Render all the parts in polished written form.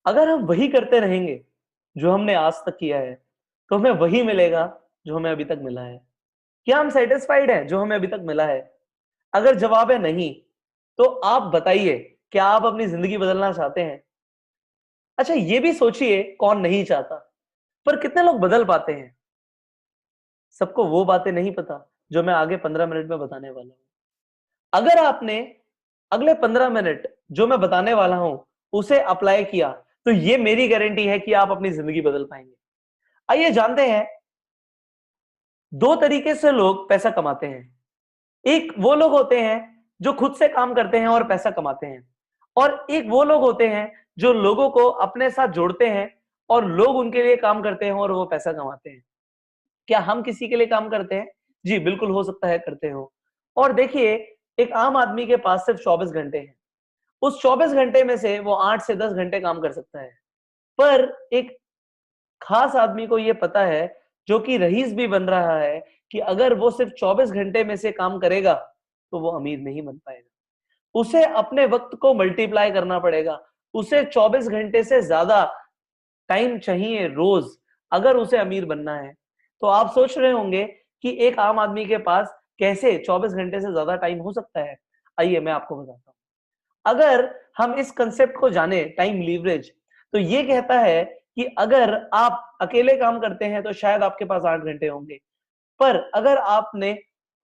अगर हम वही करते रहेंगे जो हमने आज तक किया है, तो हमें वही मिलेगा जो हमें अभी तक मिला है। क्या हम सैटिस्फाइड हैं जो हमें अभी तक मिला है? अगर जवाब है नहीं, तो आप बताइए, क्या आप अपनी जिंदगी बदलना चाहते हैं? अच्छा, ये भी सोचिए कौन नहीं चाहता, पर कितने लोग बदल पाते हैं? सबको वो बातें नहीं पता जो मैं आगे 15 मिनट में बताने वाला हूं। अगर आपने अगले 15 मिनट जो मैं बताने वाला हूं उसे अप्लाई किया, तो ये मेरी गारंटी है कि आप अपनी जिंदगी बदल पाएंगे। आइए जानते हैं, दो तरीके से लोग पैसा कमाते हैं। एक वो लोग होते हैं जो खुद से काम करते हैं और पैसा कमाते हैं, और एक वो लोग होते हैं जो लोगों को अपने साथ जोड़ते हैं और लोग उनके लिए काम करते हैं और वो पैसा कमाते हैं। क्या हम किसी के लिए काम करते हैं? जी बिल्कुल, हो सकता है करते हो। और देखिए, एक आम आदमी के पास सिर्फ 24 घंटे हैं। उस 24 घंटे में से वो 8 से 10 घंटे काम कर सकता है। पर एक खास आदमी को ये पता है, जो कि रईस भी बन रहा है, कि अगर वो सिर्फ 24 घंटे में से काम करेगा, तो वो अमीर नहीं बन पाएगा। उसे अपने वक्त को मल्टीप्लाई करना पड़ेगा। उसे 24 घंटे से ज्यादा टाइम चाहिए रोज, अगर उसे अमीर बनना है। तो आप सोच रहे होंगे कि एक आम आदमी के पास कैसे 24 घंटे से ज्यादा टाइम हो सकता है? आइए मैं आपको बताता हूँ। अगर हम इस कंसेप्ट को जाने, टाइम लीवरेज, तो ये कहता है कि अगर आप अकेले काम करते हैं तो शायद आपके पास 8 घंटे होंगे, पर अगर आपने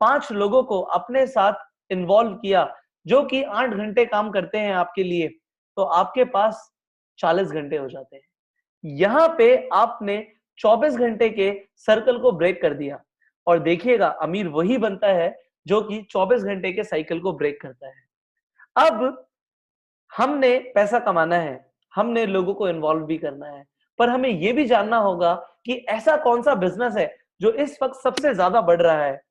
5 लोगों को अपने साथ इन्वॉल्व किया जो कि 8 घंटे काम करते हैं आपके लिए, तो आपके पास 40 घंटे हो जाते हैं। यहां पे आपने 24 घंटे के सर्कल को ब्रेक कर दिया, और देखिएगा अमीर वही बनता है जो कि 24 घंटे के साइकिल को ब्रेक करता है। अब हमने पैसा कमाना है, हमने लोगों को इन्वॉल्व भी करना है, पर हमें यह भी जानना होगा कि ऐसा कौन सा बिजनेस है जो इस वक्त सबसे ज्यादा बढ़ रहा है।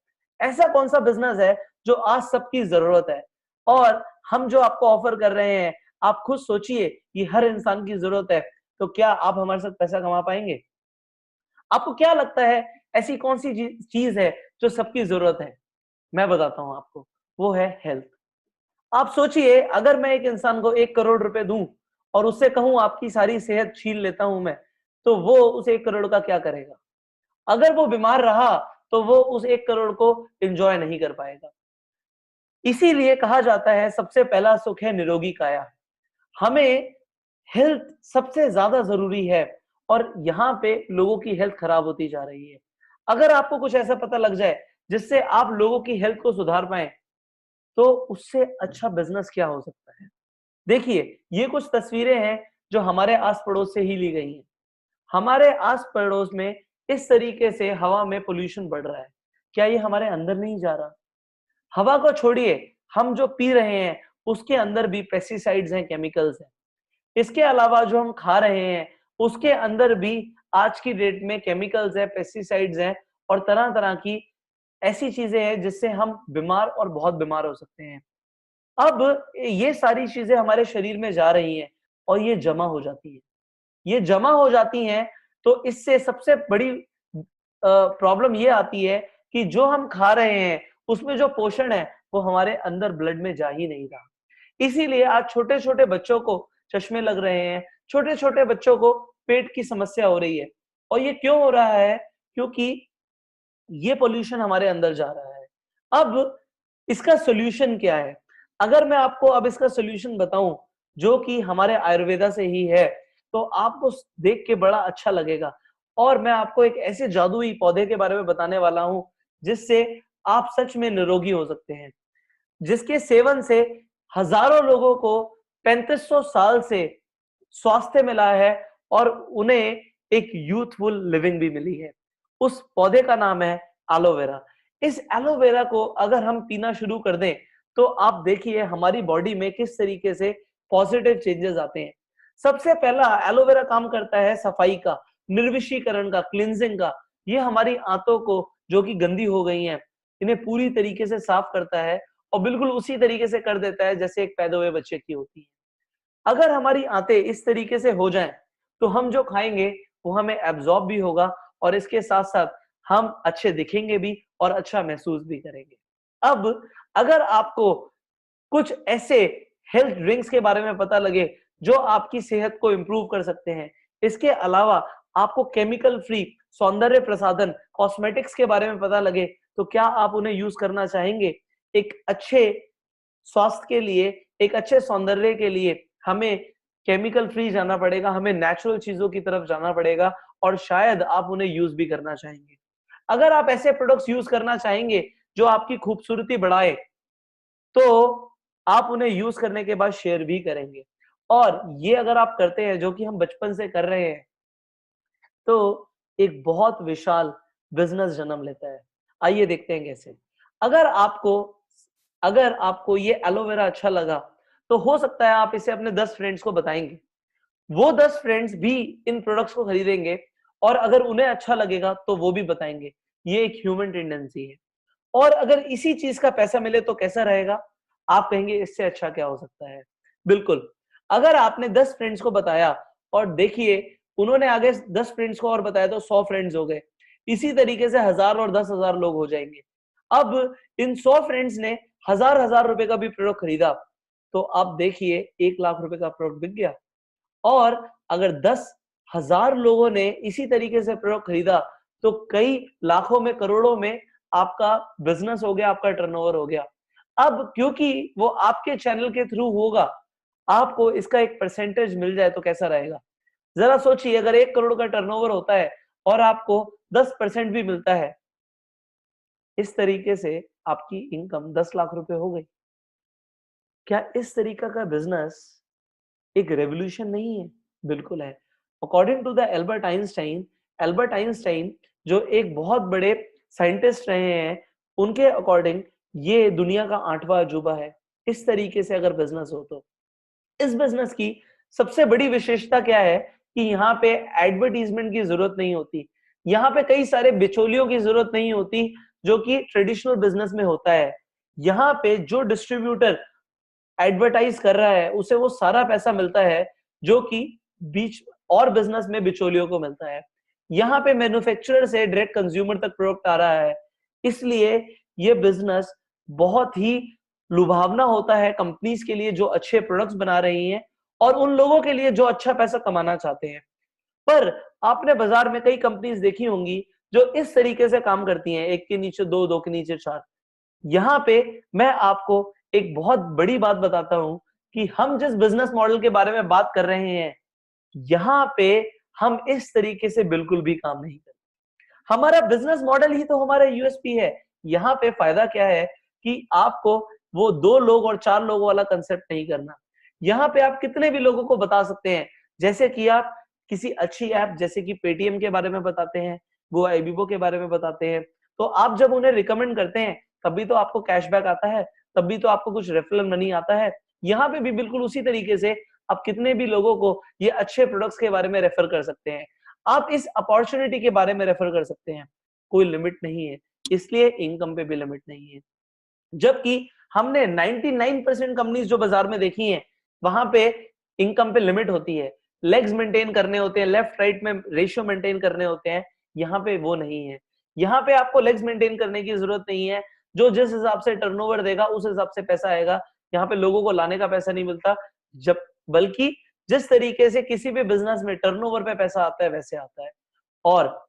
ऐसा कौन सा बिजनेस है जो आज सबकी जरूरत है, और हम जो आपको ऑफर कर रहे हैं, आप खुद सोचिए कि हर इंसान की जरूरत है, तो क्या आप हमारे साथ पैसा कमा पाएंगे? आपको क्या लगता है, ऐसी कौन सी चीज है जो सबकी जरूरत है? मैं बताता हूं आपको, वो है हेल्थ। आप सोचिए, अगर मैं एक इंसान को 1 करोड़ रुपए दूं और उससे कहूं आपकी सारी सेहत छीन लेता हूं मैं, तो वो उस 1 करोड़ का क्या करेगा? अगर वो बीमार रहा, तो वो उस 1 करोड़ को एंजॉय नहीं कर पाएगा। इसीलिए कहा जाता है, सबसे पहला सुख है निरोगी काया। हमें हेल्थ सबसे ज्यादा जरूरी है, और यहाँ पे लोगों की हेल्थ खराब होती जा रही है। अगर आपको कुछ ऐसा पता लग जाए जिससे आप लोगों की हेल्थ को सुधार पाए, तो उससे अच्छा बिजनेस क्या हो सकता है? देखिए, ये कुछ तस्वीरें हैं जो हमारे आस पड़ोस से ही ली गई हैं। हमारे आस पड़ोस में इस तरीके से हवा में पोल्यूशन बढ़ रहा है। क्या ये हमारे अंदर नहीं जा रहा? हवा को छोड़िए, हम जो पी रहे हैं उसके अंदर भी पेस्टिसाइड्स हैं, केमिकल्स हैं। इसके अलावा जो हम खा रहे हैं उसके अंदर भी आज की डेट में केमिकल्स है, पेस्टिसाइड्स हैं, और तरह तरह की ऐसी चीजें हैं जिससे हम बीमार और बहुत बीमार हो सकते हैं। अब ये सारी चीजें हमारे शरीर में जा रही हैं और ये जमा हो जाती है। ये जमा हो जाती हैं, तो इससे सबसे बड़ी प्रॉब्लम ये आती है कि जो हम खा रहे हैं उसमें जो पोषण है वो हमारे अंदर ब्लड में जा ही नहीं रहा। इसीलिए आज छोटे छोटे बच्चों को चश्मे लग रहे हैं, छोटे छोटे बच्चों को पेट की समस्या हो रही है। और ये क्यों हो रहा है? क्योंकि ये पोल्यूशन हमारे अंदर जा रहा है। अब इसका सॉल्यूशन क्या है? अगर मैं आपको अब इसका सॉल्यूशन बताऊं, जो कि हमारे आयुर्वेदा से ही है, तो आपको देख के बड़ा अच्छा लगेगा। और मैं आपको एक ऐसे जादुई पौधे के बारे में बताने वाला हूं जिससे आप सच में निरोगी हो सकते हैं, जिसके सेवन से हजारों लोगों को 3500 साल से स्वास्थ्य मिला है, और उन्हें एक यूथफुल लिविंग भी मिली है। उस पौधे का नाम है एलोवेरा। इस एलोवेरा को अगर हम पीना शुरू कर दें, तो आप देखिए हमारी बॉडी में किस तरीके से पॉजिटिव चेंजेस आते हैं। सबसे पहला एलोवेरा काम करता है सफाई का, निर्विषीकरण का, क्लिनजिंग का। ये हमारी आंतों को, जो कि गंदी हो गई हैं, इन्हें पूरी तरीके से साफ करता है, और बिल्कुल उसी तरीके से कर देता है जैसे एक पैदा हुए बच्चे की होती है। अगर हमारी आंतें इस तरीके से हो जाएं, तो हम जो खाएंगे वो हमें एब्जॉर्ब भी होगा, और इसके साथ साथ हम अच्छे दिखेंगे भी और अच्छा महसूस भी करेंगे। अब अगर आपको कुछ ऐसे हेल्थ ड्रिंक्स के बारे में पता लगे जो आपकी सेहत को इंप्रूव कर सकते हैं। इसके अलावा आपको केमिकल फ्री सौंदर्य प्रसाधन कॉस्मेटिक्स के बारे में पता लगे तो क्या आप उन्हें यूज करना चाहेंगे? एक अच्छे स्वास्थ्य के लिए, एक अच्छे सौंदर्य के लिए हमें केमिकल फ्री जाना पड़ेगा, हमें नेचुरल चीजों की तरफ जाना पड़ेगा और शायद आप उन्हें यूज भी करना चाहेंगे। अगर आप ऐसे प्रोडक्ट्स यूज करना चाहेंगे जो आपकी खूबसूरती बढ़ाए, तो आप उन्हें यूज करने के बाद शेयर भी करेंगे। और ये अगर आप करते हैं, जो कि हम बचपन से कर रहे हैं, तो एक बहुत विशाल बिजनेस जन्म लेता है। आइए देखते हैं कैसे। अगर आपको अगर आपको ये एलोवेरा अच्छा लगा, तो हो सकता है आप इसे अपने 10 फ्रेंड्स को बताएंगे। वो 10 फ्रेंड्स भी इन प्रोडक्ट्स को खरीदेंगे और अगर उन्हें अच्छा लगेगा तो वो भी बताएंगे। ये एक ह्यूमन टेंडेंसी है। और अगर इसी चीज का पैसा मिले तो कैसा रहेगा? आप कहेंगे इससे अच्छा क्या हो सकता है? बिल्कुल। अगर आपने 10 फ्रेंड्स को बताया और देखिए उन्होंने आगे 10 फ्रेंड्स को और बताया तो 100 फ्रेंड्स हो गए। इसी तरीके से 1000 और 10,000 लोग हो जाएंगे। अब इन 100 फ्रेंड्स ने हजार रुपए का भी प्रोडक्ट खरीदा, तो आप देखिए 1 लाख रुपए का प्रोडक्ट बिक गया। और अगर 10,000 लोगों ने इसी तरीके से प्रोडक्ट खरीदा, तो कई लाखों में, करोड़ों में आपका बिजनेस हो गया, आपका टर्नओवर हो गया। अब क्योंकि वो आपके चैनल के थ्रू होगा, आपको इसका एक परसेंटेज मिल जाए तो कैसा रहेगा? जरा सोचिए, अगर 1 करोड़ का टर्नओवर होता है और आपको 10% भी मिलता है, इस तरीके से आपकी इनकम 10 लाख रुपए हो गई। क्या इस तरीका का बिजनेस एक रेवोल्यूशन नहीं है? बिल्कुल है। According to the Albert Einstein जो एक बहुत बड़े साइंटिस्ट रहे हैं, उनके अकॉर्डिंग ये दुनिया का 8वां अजूबा है। इस तरीके से अगर बिजनेस हो तो इस बिजनेस की सबसे बड़ी विशेषता क्या है कि यहाँ पे एडवर्टीजमेंट की जरूरत नहीं होती। यहाँ पे कई सारे बिचौलियों की जरूरत नहीं होती जो कि ट्रेडिशनल बिजनेस में होता है। यहाँ पे जो डिस्ट्रीब्यूटर एडवर्टाइज कर रहा है उसे वो सारा पैसा मिलता है जो कि बीच और बिजनेस में बिचौलियों को मिलता है। यहाँ पे मैन्युफैक्चरर से डायरेक्ट कंज्यूमर तक प्रोडक्ट आ रहा है। इसलिए ये बिजनेस बहुत ही लुभावना होता है कंपनीज के लिए जो अच्छे प्रोडक्ट्स बना रही हैं और उन लोगों के लिए जो अच्छा पैसा कमाना चाहते हैं। पर आपने बाजार में कई कंपनीज देखी होंगी जो इस तरीके से काम करती हैं, एक के नीचे दो, दो के नीचे चार। यहाँ पे मैं आपको एक बहुत बड़ी बात बताता हूं कि हम जिस बिजनेस मॉडल के बारे में बात कर रहे हैं, यहाँ पे हम इस तरीके से बिल्कुल भी काम नहीं करते। हमारा बिजनेस मॉडल ही तो हमारा यूएसपी है। यहाँ पे फायदा क्या है कि आपको वो 2 लोग और 4 लोगों वाला कंसेप्ट नहीं करना। यहाँ पे आप कितने भी लोगों को बता सकते हैं, जैसे कि आप किसी अच्छी ऐप जैसे कि पेटीएम के बारे में बताते हैं, गोवा एबीबो के बारे में बताते हैं, तो आप जब उन्हें रिकमेंड करते हैं तभी तो आपको कैशबैक आता है, तभी तो आपको कुछ रेफरल मनी आता है। यहाँ पे भी बिल्कुल उसी तरीके से आप कितने भी लोगों को ये अच्छे प्रोडक्ट्स के बारे में रेफर कर सकते हैं। आप इस अपॉर्चुनिटी के बारे में रेफर कर सकते हैं। कोई लिमिट नहीं है, इसलिए इनकम पे भी लिमिट नहीं है। जबकि हमने 99% कंपनीज जो बाजार में देखी हैं, वहां पे इनकम पे लिमिट होती है, लेग्स मेंटेन करने होते हैं, लेफ्ट राइट में रेशियो मेंटेन करने होते हैं। यहाँ पे वो नहीं है। यहाँ पे आपको लेग्स मेंटेन करने की जरूरत नहीं है। जो जिस हिसाब से टर्नओवर देगा उस हिसाब से पैसा आएगा। यहाँ पे लोगों को लाने का पैसा नहीं मिलता, जब बल्कि जिस तरीके से किसी भी बिजनेस में टर्नओवर पे पैसा आता है वैसे आता है। और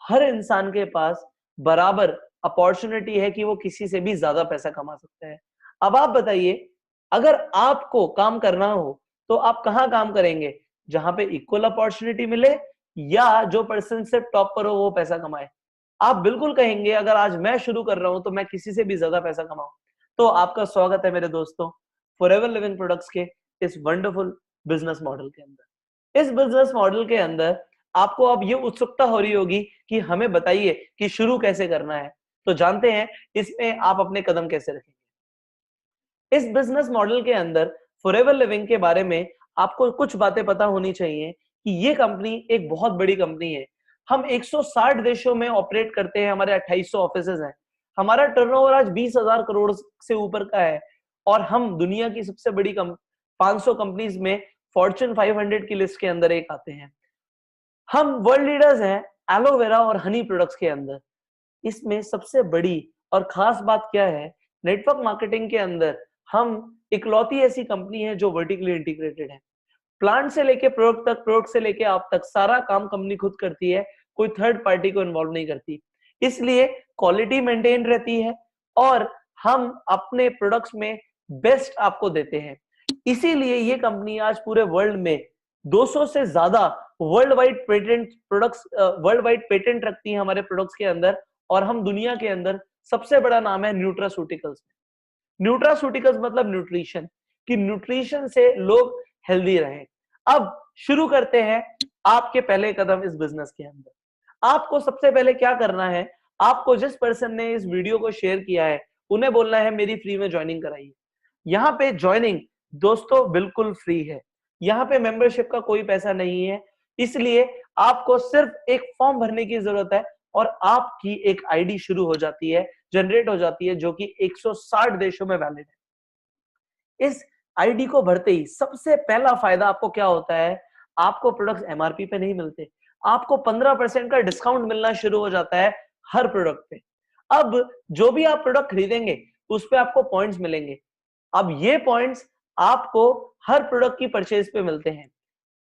हर इंसान के पास बराबर अपॉर्चुनिटी है कि वो किसी से भी ज्यादा पैसा कमा सकता है। अब आप बताइए, अगर आपको काम करना हो तो आप कहाँ काम करेंगे? जहां पे इक्वल अपॉर्चुनिटी मिले या जो पर्सन से टॉप पर हो वो पैसा कमाए? आप बिल्कुल कहेंगे अगर आज मैं शुरू कर रहा हूं तो मैं किसी से भी ज्यादा पैसा कमाऊं। तो आपका स्वागत है मेरे दोस्तों फॉरएवर लिविंग प्रोडक्ट्स के इस वंडरफुल बिजनेस मॉडल के अंदर। इस बिजनेस मॉडल के अंदर आपको अब ये उत्सुकता हो रही होगी कि हमें बताइए कि शुरू कैसे करना है। तो जानते हैं इसमें आप अपने कदम कैसे रखेंगे। इस बिजनेस मॉडल के अंदर फॉरएवर लिविंग के बारे में आपको कुछ बातें पता होनी चाहिए कि ये कंपनी एक बहुत बड़ी कंपनी है। हम 160 देशों में ऑपरेट करते हैं, हमारे 2800 ऑफिसेज हैं। हमारा टर्नओवर आज 20,000 करोड़ से ऊपर का है और हम दुनिया की सबसे बड़ी 500 कंपनीज में फॉर्च्यून 500 की लिस्ट के अंदर एक आते हैं। हम वर्ल्ड लीडर्स हैं एलोवेरा और हनी प्रोडक्ट्स के अंदर। इसमें सबसे बड़ी और खास बात क्या है, नेटवर्क मार्केटिंग के अंदर हम इकलौती ऐसी कंपनी है जो वर्टिकली इंटीग्रेटेड है। प्लांट से लेके प्रोडक्ट तक, प्रोडक्ट से लेके आप तक, सारा काम कंपनी खुद करती है, कोई थर्ड पार्टी को इन्वॉल्व नहीं करती। इसलिए क्वालिटी मेंटेन रहती है और हम अपने प्रोडक्ट्स में बेस्ट आपको देते हैं। इसीलिए ये कंपनी आज पूरे वर्ल्ड में 200 से ज्यादा वर्ल्ड वाइड पेटेंट रखती है हमारे प्रोडक्ट्स के अंदर, और हम दुनिया के अंदर सबसे बड़ा नाम है न्यूट्रास्यूटिकल्स। न्यूट्रास्यूटिकल्स मतलब न्यूट्रिशन, कि न्यूट्रिशन से लोग हेल्दी रहें। अब शुरू करते हैं आपके पहले कदम इस बिजनेस के अंदर। आपको सबसे पहले क्या करना है, आपको जिस पर्सन ने इस वीडियो को शेयर किया है उन्हें बोलना है मेरी फ्री में ज्वाइनिंग कराइए। यहाँ पे ज्वाइनिंग दोस्तों बिल्कुल फ्री है, यहाँ पे मेंबरशिप का कोई पैसा नहीं है। इसलिए आपको सिर्फ एक फॉर्म भरने की जरूरत है और आपकी एक आईडी शुरू हो जाती है, जनरेट हो जाती है, जो कि 160 देशों में वैलिड है। इस आईडी को भरते ही सबसे पहला फायदा आपको क्या होता है, आपको प्रोडक्ट्स एमआरपी पे नहीं मिलते, आपको 15% का डिस्काउंट मिलना शुरू हो जाता है हर प्रोडक्ट पे। अब जो भी आप प्रोडक्ट खरीदेंगे उस पे आपको पॉइंट्स मिलेंगे। अब ये पॉइंट्स आपको हर प्रोडक्ट की परचेज पे मिलते हैं।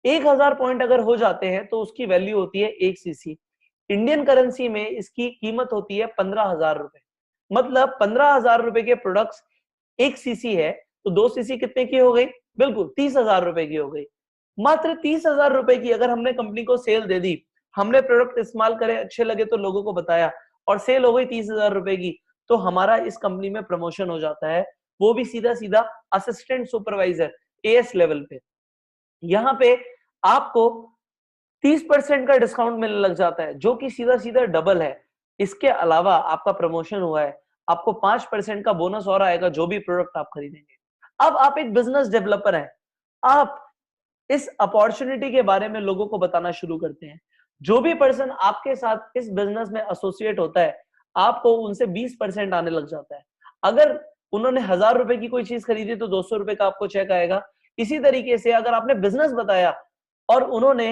1000 पॉइंट अगर हो जाते हैं तो उसकी वैल्यू होती है 1 सीसी। इंडियन करेंसी में इसकी कीमत होती है 15,000 रुपए। मतलब 15,000 रुपए के प्रोडक्ट्स 1 सीसी है तो 2 सीसी कितने की हो गई, बिल्कुल 30,000 रुपए की हो गई। मात्र 30,000 रुपए की अगर हमने कंपनी को सेल दे दी, हमने प्रोडक्ट इस्तेमाल करे, अच्छे लगे तो लोगों को बताया और सेल हो गई 30,000 रुपए की, तो हमारा इस कंपनी में प्रमोशन हो जाता है, वो भी सीधा सीधा असिस्टेंट सुपरवाइजर एएस लेवल पे। यहाँ पे आपको 30% का डिस्काउंट मिलने लग जाता है, जो कि सीधा सीधा डबल है। इसके अलावा आपका प्रमोशन हुआ है, आपको 5% का बोनस और आएगा जो भी प्रोडक्ट आप खरीदेंगे। अब आप एक बिजनेस डेवलपर हैं, आप इस अपॉर्चुनिटी के बारे में लोगों को बताना शुरू करते हैं। जो भी पर्सन आपके साथ इस बिजनेस में एसोसिएट होता है, आपको उनसे 20% आने लग जाता है। अगर उन्होंने 1000 रुपए की कोई चीज खरीदी तो 200 रुपए का आपको चेक आएगा। इसी तरीके से अगर आपने बिजनेस बताया और उन्होंने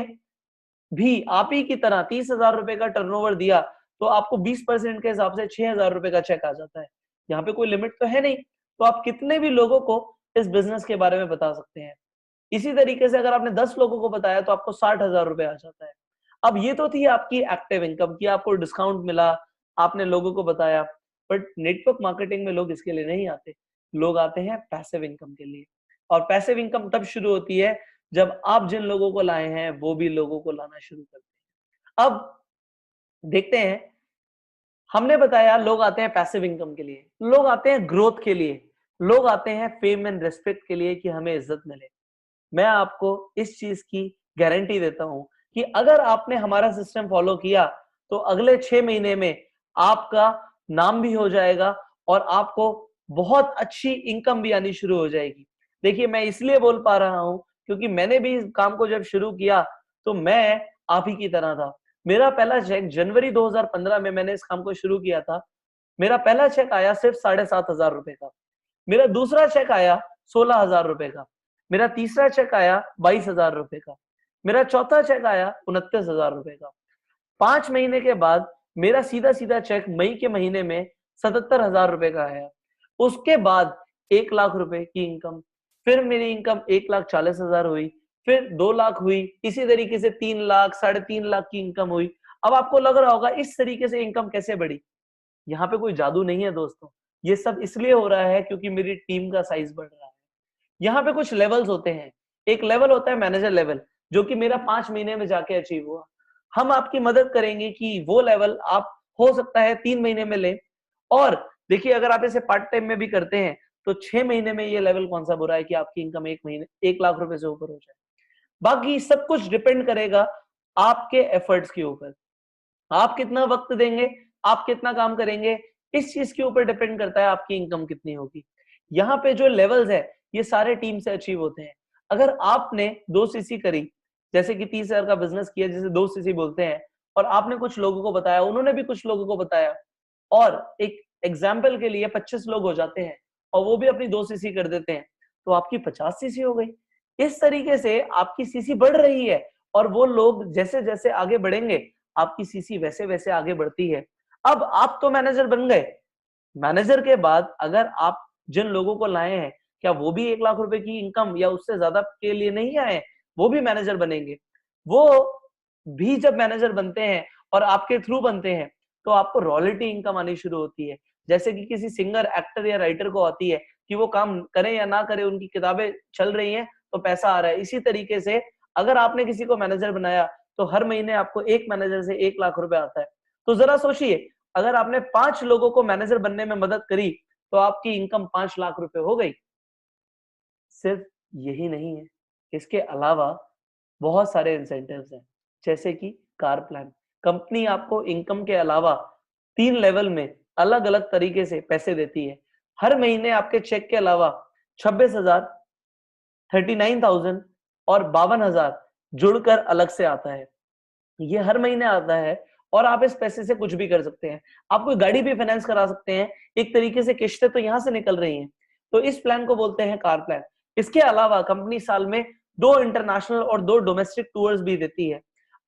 भी आप ही की तरह 30,000 रुपए का टर्नओवर दिया, तो आपको 20% के हिसाब से 6,000 रुपए का चेक आ जाता है। यहाँ पे कोई लिमिट तो है नहीं, तो आप कितने भी लोगों को इस बिजनेस के बारे में बता सकते हैं। इसी तरीके से अगर आपने 10 लोगों को बताया तो आपको 60,000 रुपए आ जाता है। अब ये तो थी आपकी एक्टिव इनकम की, आपको डिस्काउंट मिला, आपने लोगों को बताया। बट नेटवर्क मार्केटिंग में लोग इसके लिए नहीं आते, लोग आते हैं पैसिव इनकम के लिए। और पैसिव इनकम तब शुरू होती है जब आप जिन लोगों को लाए हैं वो भी लोगों को लाना शुरू करते हैं। अब देखते हैं, हमने बताया लोग आते हैं पैसिव इनकम के लिए, लोग आते हैं ग्रोथ के लिए, लोग आते हैं फेम एंड रिस्पेक्ट के लिए कि हमें इज्जत मिले। मैं आपको इस चीज की गारंटी देता हूं कि अगर आपने हमारा सिस्टम फॉलो किया तो अगले 6 महीने में आपका नाम भी हो जाएगा और आपको बहुत अच्छी इनकम भी आनी शुरू हो जाएगी। देखिए, मैं इसलिए बोल पा रहा हूं क्योंकि मैंने भी इस काम को जब शुरू किया तो मैं आप ही की तरह था। मेरा पहला चेक जनवरी 2015 में मैंने इस काम को शुरू किया था। मेरा पहला चेक आया सिर्फ 7,500 रुपए का। मेरा दूसरा चेक आया 16,000 रुपए का। मेरा तीसरा चेक आया 22,000 रुपए का। मेरा चौथा चेक आया 29,000 रुपए का। 5 महीने के बाद मेरा सीधा सीधा चेक मई के महीने में 77,000 रुपए का आया। उसके बाद 1 लाख रुपए की इनकम, फिर मेरी इनकम 1,40,000 हुई, फिर 2 लाख हुई, इसी तरीके से 3 लाख, 3.5 लाख की इनकम हुई। अब आपको लग रहा होगा इस तरीके से इनकम कैसे बढ़ी? यहाँ पे कोई जादू नहीं है दोस्तों, ये सब इसलिए हो रहा है क्योंकि मेरी टीम का साइज बढ़ रहा है। यहाँ पे कुछ लेवल्स होते हैं। एक लेवल होता है मैनेजर लेवल, जो कि मेरा 5 महीने में जाके अचीव हुआ। हम आपकी मदद करेंगे कि वो लेवल आप हो सकता है 3 महीने में लें। और देखिए, अगर आप इसे पार्ट टाइम में भी करते हैं तो 6 महीने में ये लेवल कौन सा बुरा है कि आपकी इनकम 1 महीने 1 लाख रुपए से ऊपर हो जाए। बाकी सब कुछ डिपेंड करेगा आपके एफर्ट्स के ऊपर। आप कितना वक्त देंगे, आप कितना काम करेंगे, इस चीज के ऊपर डिपेंड करता है आपकी इनकम कितनी होगी। यहाँ पे जो लेवल्स है ये सारे टीम से अचीव होते हैं। अगर आपने 2 सीसी करी, जैसे कि 30,000 का बिजनेस किया जिसे 2 सीसी बोलते हैं, और आपने कुछ लोगों को बताया, उन्होंने भी कुछ लोगों को बताया, और एक एग्जाम्पल के लिए 25 लोग हो जाते हैं और वो भी अपनी 2 सीसी कर देते हैं, तो आपकी 50 सीसी हो गई। इस तरीके से आपकी सीसी बढ़ रही है और वो लोग जैसे जैसे आगे बढ़ेंगे आपकी सीसी वैसे वैसे आगे बढ़ती है। अब आप तो मैनेजर बन गए, मैनेजर के बाद अगर आप जिन लोगों को लाए हैं क्या वो भी 1 लाख रुपए की इनकम या उससे ज्यादा के लिए नहीं आए? वो भी मैनेजर बनेंगे। वो भी जब मैनेजर बनते हैं और आपके थ्रू बनते हैं, तो आपको रॉयल्टी इनकम आनी शुरू होती है। जैसे कि किसी सिंगर, एक्टर या राइटर को आती है कि वो काम करें या ना करें, उनकी किताबें चल रही हैं तो पैसा आ रहा है। इसी तरीके से अगर आपने किसी को मैनेजर बनाया तो हर महीने आपको एक मैनेजर से 1 लाख रुपए आता है। तो जरा सोचिए, अगर आपने 5 लोगों को मैनेजर बनने में मदद करी तो आपकी इनकम 5 लाख रुपए हो गई। सिर्फ यही नहीं है, इसके अलावा बहुत सारे इंसेंटिव्स हैं, जैसे कि कार प्लान। कंपनी आपको इनकम के अलावा 3 लेवल में अलग-अलग तरीके से पैसे देती है। हर महीने आपके चेक के अलावा 26,000, 39,000 और 52,000 जुड़कर अलग से आता है। ये हर महीने आता है और आप इस पैसे से कुछ भी कर सकते हैं। आप कोई गाड़ी भी फाइनेंस करा सकते हैं। एक तरीके से किस्तें तो यहाँ से निकल रही हैं। तो इस प्लान को बोलते हैं कार प्लान। इसके अलावा कंपनी साल में 2 इंटरनेशनल और 2 डोमेस्टिक टूर्स भी देती है।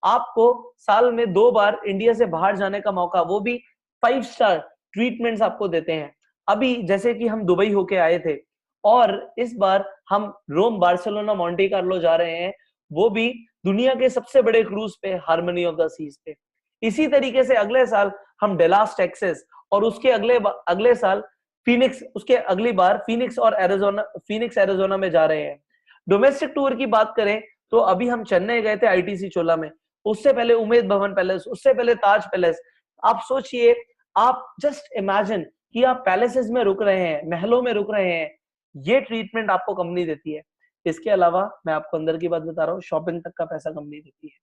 आपको साल में 2 बार इंडिया से बाहर जाने का मौका, वो भी 5 स्टार ट्रीटमेंट्स आपको देते हैं। अभी जैसे कि हम दुबई होके आए थे और इस बार हम रोम, बार्सिलोना, मोंटे कार्लो जा रहे हैं, वो भी दुनिया के सबसे बड़े क्रूज पे, हार्मनी ऑफ द सीज पे। इसी तरीके से अगले साल हम डेलास टेक्सास और उसके अगले साल फीनिक्स, उसके अगली बार फीनिक्स और एरिजोना में जा रहे हैं। डोमेस्टिक टूर की बात करें तो अभी हम चेन्नई गए थे आईटीसी चोला में, उससे पहले उमेद भवन पैलेस, उससे पहले ताज पैलेस। आप सोचिए, आप जस्ट इमेजिन कि आप पैलेसेस में रुक रहे हैं, महलों में रुक रहे हैं। ये ट्रीटमेंट आपको कंपनी देती है। इसके अलावा मैं आपको अंदर की बात बता रहा हूँ, शॉपिंग तक का पैसा कंपनी देती है।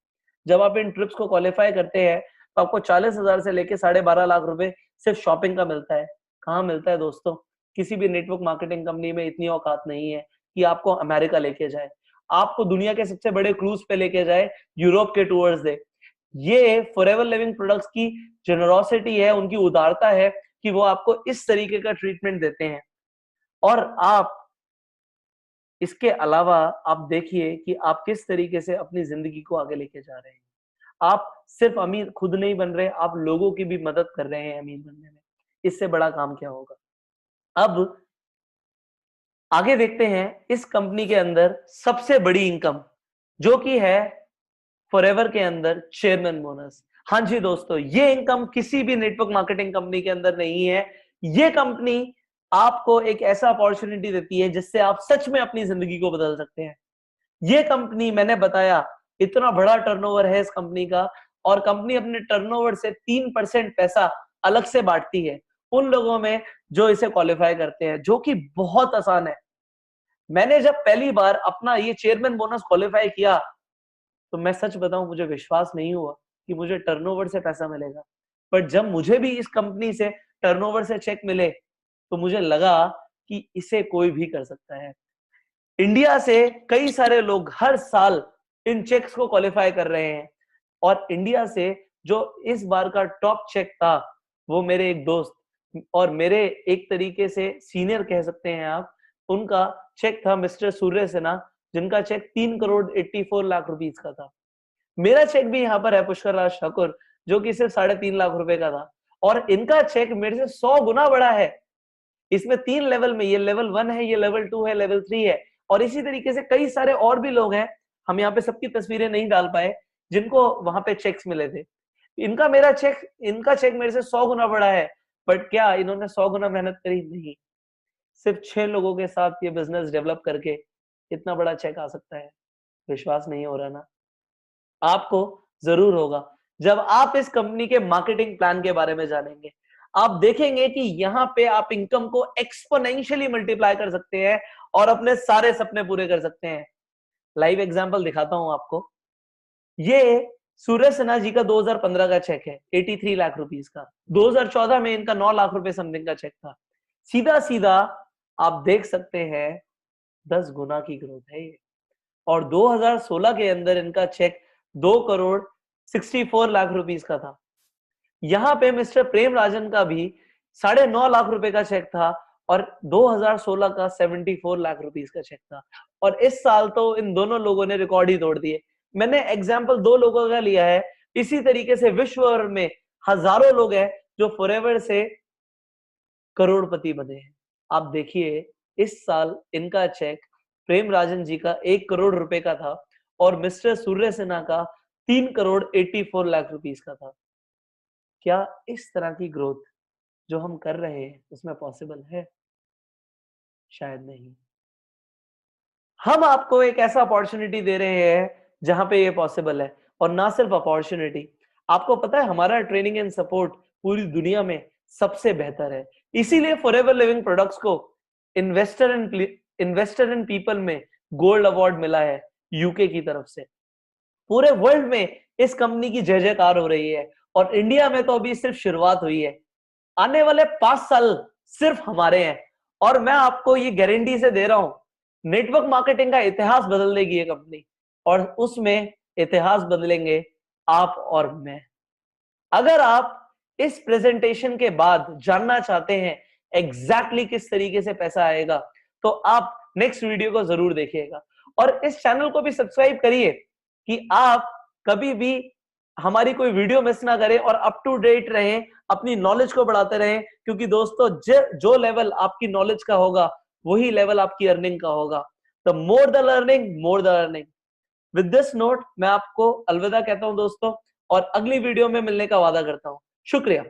जब आप इन ट्रिप्स को क्वालिफाई करते हैं तो आपको 40,000 से लेके 12.5 लाख रुपए सिर्फ शॉपिंग का मिलता है। कहाँ मिलता है दोस्तों? किसी भी नेटवर्क मार्केटिंग कंपनी में इतनी औकात नहीं है कि आपको अमेरिका लेके जाए, आपको दुनिया के सबसे बड़े क्रूज पे लेके जाए, यूरोप के टूर्स दे। ये फॉरएवर लिविंग प्रोडक्ट्स की जेनरोसिटी है, उनकी उदारता है कि वो आपको इस तरीके का ट्रीटमेंट देते हैं। और आप इसके अलावा आप देखिए कि आप किस तरीके से अपनी जिंदगी को आगे लेके जा रहे हैं। आप सिर्फ अमीर खुद नहीं बन रहे, आप लोगों की भी मदद कर रहे हैं अमीर बनने में। इससे बड़ा काम क्या होगा? अब आगे देखते हैं इस कंपनी के अंदर सबसे बड़ी इनकम, जो कि है फॉरएवर के अंदर चेयरमैन बोनस। हाँ जी दोस्तों, ये इनकम किसी भी नेटवर्क मार्केटिंग कंपनी के अंदर नहीं है। ये कंपनी आपको एक ऐसा अपॉर्चुनिटी देती है जिससे आप सच में अपनी जिंदगी को बदल सकते हैं। ये कंपनी, मैंने बताया, इतना बड़ा टर्नओवर है इस कंपनी का, और कंपनी अपने टर्नओवर से 3% पैसा अलग से बांटती है उन लोगों में जो इसे क्वालिफाई करते हैं, जो कि बहुत आसान है। मैंने जब पहली बार अपना ये चेयरमैन बोनस क्वालिफाई किया तो मैं सच बताऊं, मुझे विश्वास नहीं हुआ कि मुझे टर्नओवर से पैसा मिलेगा। पर जब मुझे भी इस कंपनी से टर्नओवर से चेक मिले तो मुझे लगा कि इसे कोई भी कर सकता है। इंडिया से कई सारे लोग हर साल इन चेक्स को क्वालिफाई कर रहे हैं, और इंडिया से जो इस बार का टॉप चेक था वो मेरे एक दोस्त और मेरे एक तरीके से सीनियर कह सकते हैं आप, उनका चेक था मिस्टर सूर्य सिन्हा, जिनका चेक 3 करोड़ 84 लाख रुपीस का था। मेरा चेक भी यहाँ पर है पुष्कर राज ठाकुर, जो कि सिर्फ 3.5 लाख रुपए का था, और इनका चेक मेरे से 100 गुना बड़ा है। इसमें 3 लेवल में, ये लेवल 1 है, ये लेवल 2 है, लेवल 3 है, और इसी तरीके से कई सारे और भी लोग हैं। हम यहाँ पे सबकी तस्वीरें नहीं डाल पाए जिनको वहां पे चेक्स मिले थे। इनका चेक मेरे से 100 गुना बड़ा है। बट क्या इन्होंने 100 गुना मेहनत करी? नहीं। सिर्फ 6 लोगों के साथ ये बिजनेस डेवलप करके इतना बड़ा चेक आ सकता है। विश्वास नहीं हो रहा ना? आपको जरूर होगा जब आप इस कंपनी के मार्केटिंग प्लान के बारे में जानेंगे। आप देखेंगे कि यहाँ पे आप इनकम को एक्सपोनेंशियली मल्टीप्लाई कर सकते हैं और अपने सारे सपने पूरे कर सकते हैं। लाइव एग्जांपल दिखाता हूं आपको। ये सूर्य सिन्हा जी का 2015 का चेक है, 83 लाख रुपीस का। 2014 में इनका 9 लाख रुपए समथिंग का चेक था। सीधा सीधा आप देख सकते हैं 10 गुना की ग्रोथ है ये। और 2016 के अंदर इनका चेक 2 करोड़ 64 लाख रुपीस का था। यहाँ पे मिस्टर प्रेम राजन का भी 9.5 लाख रुपए का चेक था, और 2016 का 74 लाख रुपीस का चेक था। और इस साल तो इन दोनों लोगों ने रिकॉर्ड ही तोड़ दिए। मैंने एग्जाम्पल 2 लोगों का लिया है, इसी तरीके से विश्व भर में हजारों लोग हैं जो फॉरएवर से करोड़पति बने हैं। आप देखिए, इस साल इनका चेक प्रेम राजन जी का 1 करोड़ रुपए का था, और मिस्टर सूर्य सिन्हा का 3,84,00,000 का था। क्या इस तरह की ग्रोथ जो हम कर रहे हैं उसमें पॉसिबल है? शायद नहीं। हम आपको एक ऐसा अपॉर्चुनिटी दे रहे हैं जहां पे ये पॉसिबल है, और ना सिर्फ अपॉर्चुनिटी, आपको पता है हमारा ट्रेनिंग एंड सपोर्ट पूरी दुनिया में सबसे बेहतर है। इसीलिए फॉरएवर लिविंग प्रोडक्ट्स को इन्वेस्टर एंड पीपल में गोल्ड अवार्ड मिला है यूके की तरफ से। पूरे वर्ल्ड में इस कंपनी की जय जयकार हो रही है, और इंडिया में तो अभी सिर्फ शुरुआत हुई है। आने वाले 5 साल सिर्फ हमारे हैं, और मैं आपको ये गारंटी से दे रहा हूं, नेटवर्क मार्केटिंग का इतिहास बदल देगी ये कंपनी, और उसमें इतिहास बदलेंगे आप और मैं। अगर आप इस प्रेजेंटेशन के बाद जानना चाहते हैं एग्जैक्टली किस तरीके से पैसा आएगा, तो आप नेक्स्ट वीडियो को जरूर देखिएगा, और इस चैनल को भी सब्सक्राइब करिए कि आप कभी भी हमारी कोई वीडियो मिस ना करें और अप टू डेट रहें, अपनी नॉलेज को बढ़ाते रहें। क्योंकि दोस्तों जो लेवल आपकी नॉलेज का होगा वही लेवल आपकी अर्निंग का होगा। The more the learning, more the earning. With this note मैं आपको अलविदा कहता हूं दोस्तों, और अगली वीडियो में मिलने का वादा करता हूं। शुक्रिया।